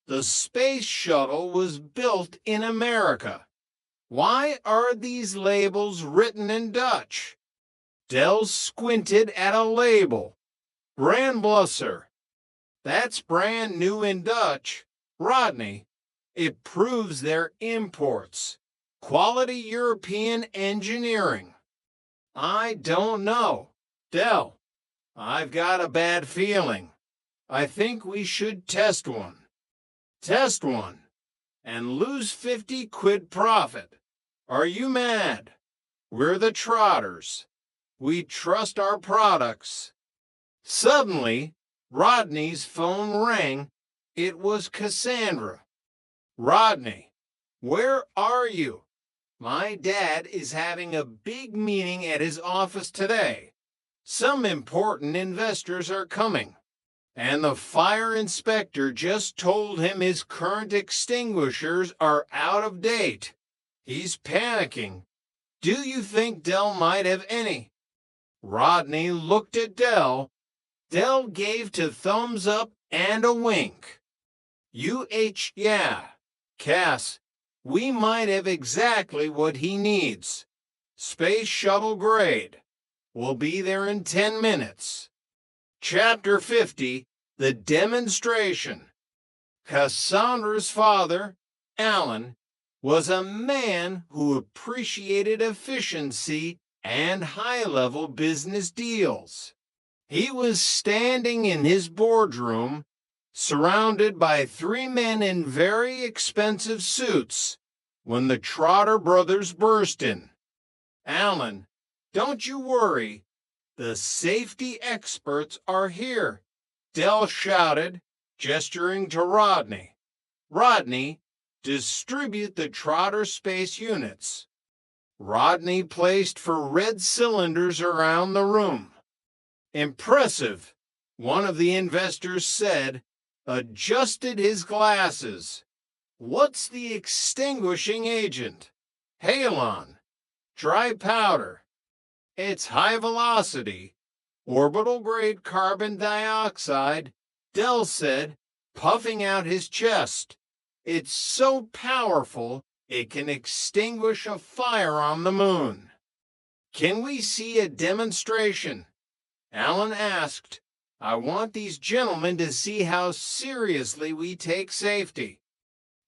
The space shuttle was built in America. Why are these labels written in Dutch? Del squinted at a label. Brandblusser. That's brand new in Dutch. Rodney, it proves they're imports. Quality European engineering. I don't know. Del, I've got a bad feeling. I think we should test one. Test one and lose 50 quid profit. Are you mad? We're the Trotters. We trust our products. Suddenly, Rodney's phone rang. It was Cassandra. Rodney, where are you? My dad is having a big meeting at his office today. Some important investors are coming, and the fire inspector just told him his current extinguishers are out of date. He's panicking. Do you think Del might have any? Rodney looked at Del. Del gave two thumbs up and a wink. Yeah. Cass, we might have exactly what he needs. Space shuttle grade. We'll be there in 10 minutes. Chapter 50, The Demonstration. Cassandra's father, Alan, was a man who appreciated efficiency and high-level business deals. He was standing in his boardroom, surrounded by 3 men in very expensive suits, when the Trotter brothers burst in. Alan, don't you worry. The safety experts are here, Del shouted, gesturing to Rodney. Rodney, distribute the Trotter space units. Rodney placed for red cylinders around the room. Impressive, one of the investors said, adjusted his glasses. What's the extinguishing agent? Halon. Dry powder. It's high velocity. Orbital grade carbon dioxide, Del said, puffing out his chest. It's so powerful it can extinguish a fire on the moon. Can we see a demonstration? Alan asked. I want these gentlemen to see how seriously we take safety.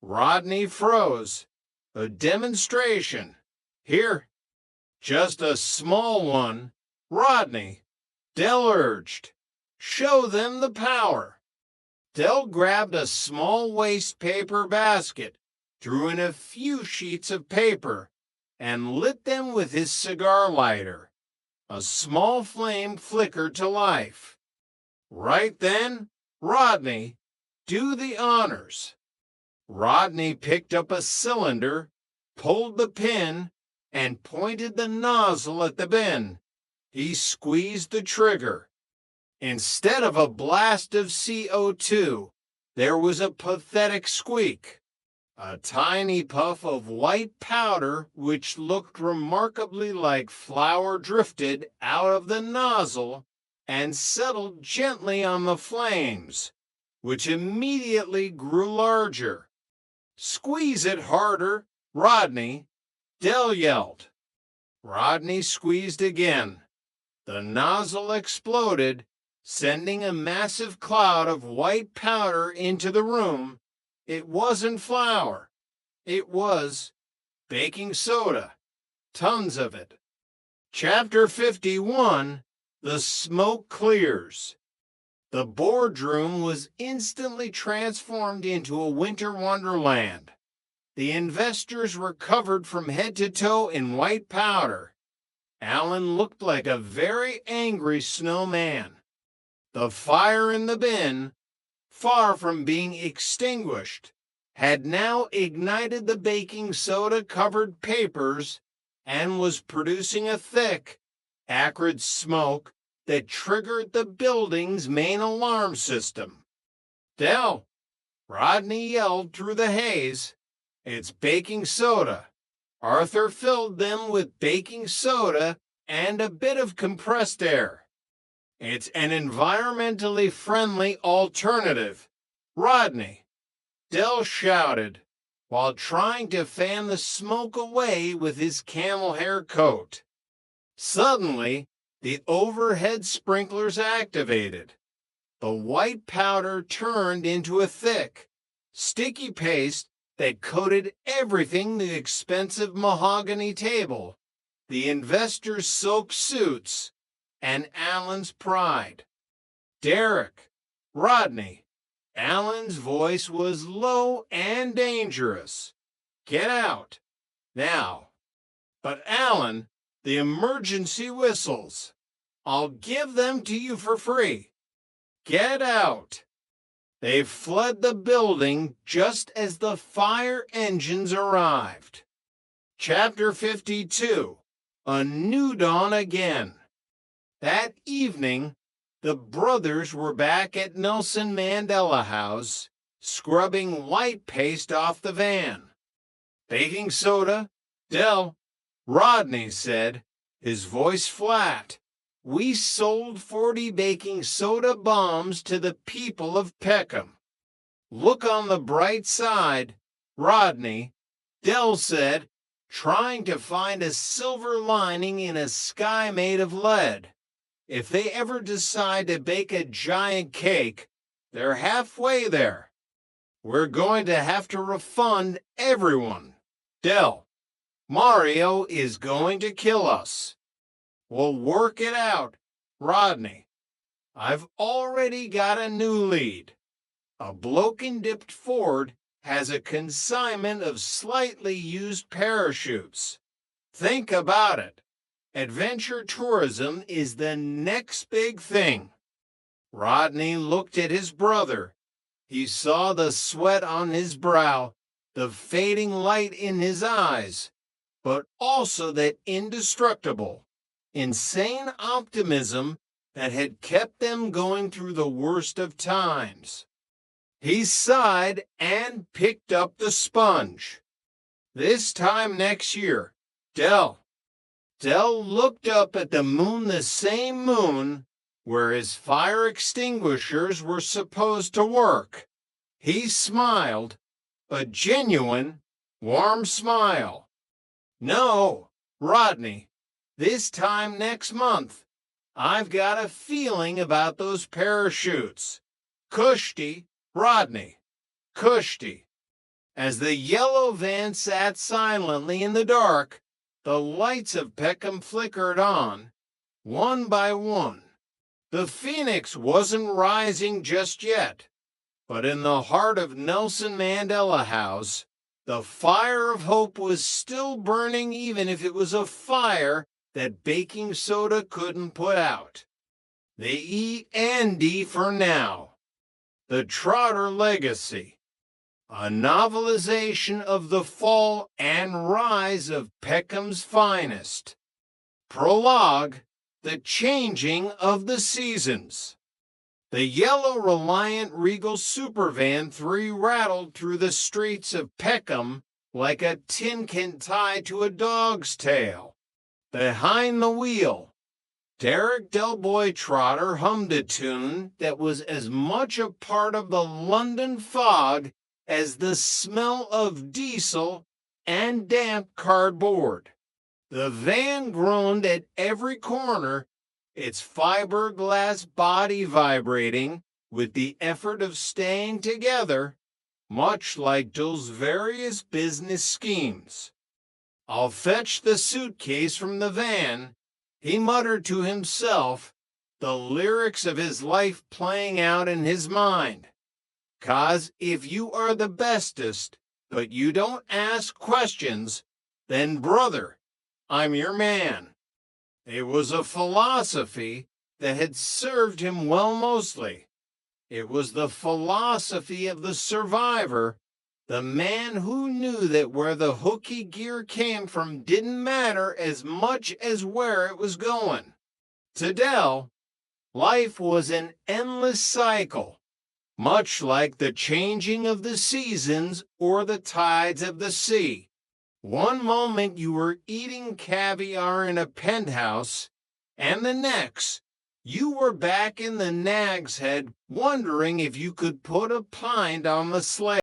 Rodney froze. A demonstration. Here. Just a small one. Rodney. Del urged. Show them the power. Del grabbed a small waste paper basket, threw in a few sheets of paper, and lit them with his cigar lighter. A small flame flickered to life. Right then, Rodney, do the honors. Rodney picked up a cylinder, pulled the pin, and pointed the nozzle at the bin. He squeezed the trigger. Instead of a blast of CO2, there was a pathetic squeak. A tiny puff of white powder, which looked remarkably like flour, drifted out of the nozzle and settled gently on the flames, which immediately grew larger. Squeeze it harder, Rodney, Del yelled. Rodney squeezed again. The nozzle exploded, sending a massive cloud of white powder into the room. It wasn't flour. It was baking soda. Tons of it. Chapter 51, The Smoke Clears. The boardroom was instantly transformed into a winter wonderland. The investors were covered from head to toe in white powder. Alan looked like a very angry snowman. The fire in the bin, far from being extinguished, had now ignited the baking soda-covered papers and was producing a thick, acrid smoke that triggered the building's main alarm system. Del, Rodney yelled through the haze. It's baking soda. Arthur filled them with baking soda and a bit of compressed air. It's an environmentally friendly alternative. Rodney, Del shouted, while trying to fan the smoke away with his camel hair coat. Suddenly, the overhead sprinklers activated. The white powder turned into a thick, sticky paste that coated everything: the expensive mahogany table, the investors' silk suits, and Alan's pride. Derek, Rodney. Alan's voice was low and dangerous. Get out. Now. But Alan, the emergency whistles. I'll give them to you for free. Get out. They fled the building just as the fire engines arrived. Chapter 52. A New Dawn Again. That evening, the brothers were back at Nelson Mandela House, scrubbing white paste off the van. Baking soda? Del, Rodney said, his voice flat. We sold 40 baking soda bombs to the people of Peckham. Look on the bright side, Rodney, Del said, trying to find a silver lining in a sky made of lead. If they ever decide to bake a giant cake, they're halfway there. We're going to have to refund everyone. Del, Mario is going to kill us. We'll work it out, Rodney. I've already got a new lead. A bloke-and-dipped Ford has a consignment of slightly used parachutes. Think about it. Adventure tourism is the next big thing. Rodney looked at his brother. He saw the sweat on his brow, the fading light in his eyes, but also that indestructible, insane optimism that had kept them going through the worst of times. He sighed and picked up the sponge. This time next year, Del looked up at the moon, the same moon where his fire extinguishers were supposed to work. He smiled, a genuine, warm smile. No, Rodney, this time next month. I've got a feeling about those parachutes. Kushti, Rodney, Kushti. As the yellow van sat silently in the dark, the lights of Peckham flickered on, one by one. The phoenix wasn't rising just yet, but in the heart of Nelson Mandela House, the fire of hope was still burning, even if it was a fire that baking soda couldn't put out. The E&D for now. The Trotter Legacy. A novelization of the fall and rise of Peckham's finest. Prologue, the changing of the seasons. The yellow Reliant Regal Supervan 3 rattled through the streets of Peckham like a tin can tied to a dog's tail. Behind the wheel, Derek Delboy Trotter hummed a tune that was as much a part of the London fog as the smell of diesel and damp cardboard. The van groaned at every corner, its fiberglass body vibrating with the effort of staying together, much like Joel's various business schemes. I'll fetch the suitcase from the van, he muttered to himself, the lyrics of his life playing out in his mind. 'Cause if you are the bestest, but you don't ask questions, then brother, I'm your man. It was a philosophy that had served him well mostly. It was the philosophy of the survivor, the man who knew that where the hooky gear came from didn't matter as much as where it was going. To Del, life was an endless cycle, much like the changing of the seasons or the tides of the sea. One moment you were eating caviar in a penthouse, and the next, you were back in the Nag's Head wondering if you could put a pint on the slate.